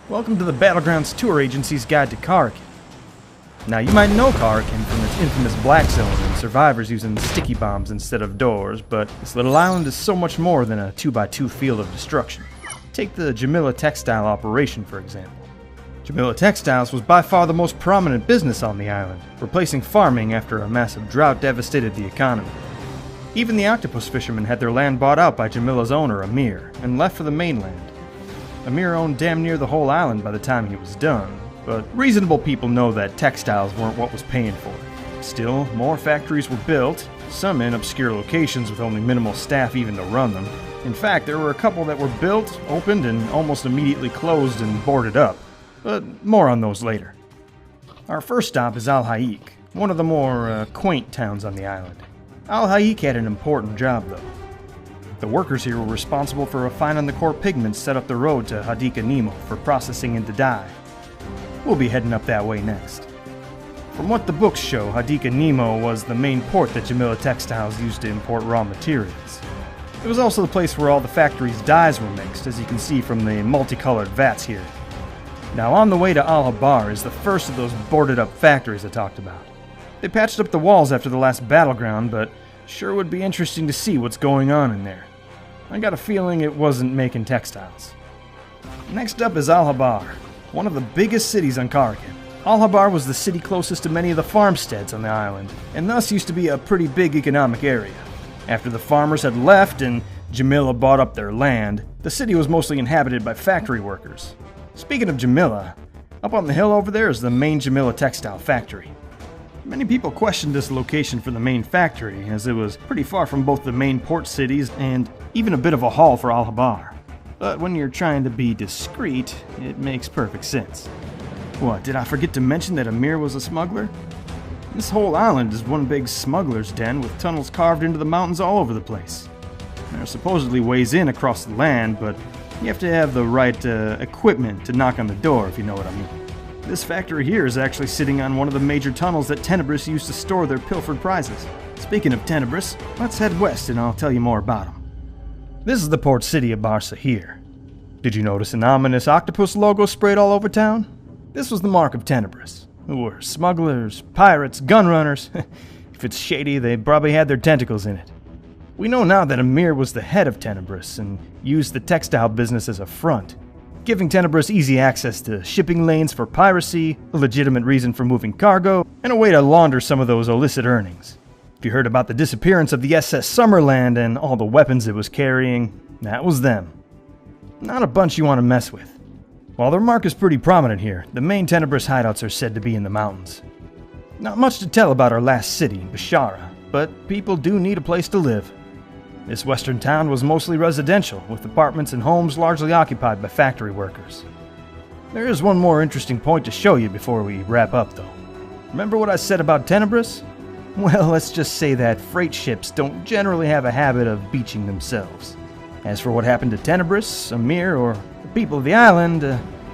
Welcome to the Battlegrounds Tour Agency's Guide to Karakin. Now, you might know Karakin from its infamous Black Zone and survivors using sticky bombs instead of doors, but this little island is so much more than a 2x2 field of destruction. Take the Jamila textile operation, for example. Jamila Textiles was by far the most prominent business on the island, replacing farming after a massive drought devastated the economy. Even the octopus fishermen had their land bought out by Jamila's owner, Amir, and left for the mainland. Amir owned damn near the whole island by the time he was done, but reasonable people know that textiles weren't what was paying for it. Still, more factories were built, some in obscure locations with only minimal staff even to run them. In fact, there were a couple that were built, opened, and almost immediately closed and boarded up. But more on those later. Our first stop is Hayy, one of the more quaint towns on the island. Hayy had an important job though. The workers here were responsible for refining the core pigments set up the road to Hadika Nemo for processing into dye. We'll be heading up that way next. From what the books show, Hadika Nemo was the main port that Jamila Textiles used to import raw materials. It was also the place where all the factory's dyes were mixed, as you can see from the multicolored vats here. Now, on the way to Al-Habar is the first of those boarded up factories I talked about. They patched up the walls after the last battleground, but sure would be interesting to see what's going on in there. I got a feeling it wasn't making textiles. Next up is Al-Habar, one of the biggest cities on Karakin. Al-Habar was the city closest to many of the farmsteads on the island, and thus used to be a pretty big economic area. After the farmers had left and Jamila bought up their land, the city was mostly inhabited by factory workers. Speaking of Jamila, up on the hill over there is the main Jamila textile factory. Many people questioned this location for the main factory, as it was pretty far from both the main port cities and even a bit of a haul for Al-Habar. But when you're trying to be discreet, it makes perfect sense. What, did I forget to mention that Amir was a smuggler? This whole island is one big smuggler's den with tunnels carved into the mountains all over the place. There are supposedly ways in across the land, but you have to have the right equipment to knock on the door, if you know what I mean. This factory here is actually sitting on one of the major tunnels that Tenebris used to store their pilfered prizes. Speaking of Tenebris, let's head west and I'll tell you more about them. This is the port city of Barca here. Did you notice an ominous octopus logo sprayed all over town? This was the mark of Tenebris, who were smugglers, pirates, gunrunners. If it's shady, they probably had their tentacles in it. We know now that Amir was the head of Tenebris and used the textile business as a front, giving Tenebris easy access to shipping lanes for piracy, a legitimate reason for moving cargo, and a way to launder some of those illicit earnings. If you heard about the disappearance of the SS Summerland and all the weapons it was carrying, that was them. Not a bunch you want to mess with. While their mark is pretty prominent here, the main Tenebris hideouts are said to be in the mountains. Not much to tell about our last city, Bashara, but people do need a place to live. This western town was mostly residential, with apartments and homes largely occupied by factory workers. There is one more interesting point to show you before we wrap up, though. Remember what I said about Tenebris? Well, let's just say that freight ships don't generally have a habit of beaching themselves. As for what happened to Tenebris, Amir, or the people of the island,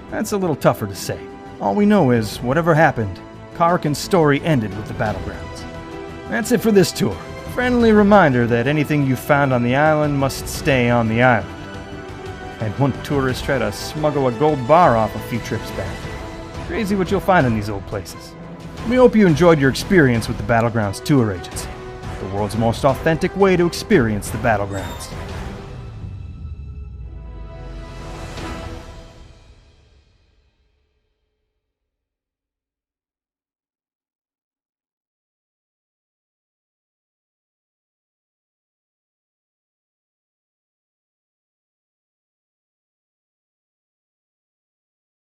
that's a little tougher to say. All we know is, whatever happened, Karakin's story ended with the battlegrounds. That's it for this tour. Friendly reminder that anything you found on the island must stay on the island. And one tourist tried to smuggle a gold bar off a few trips back. Crazy what you'll find in these old places. We hope you enjoyed your experience with the Battlegrounds Tour Agency, the world's most authentic way to experience the Battlegrounds.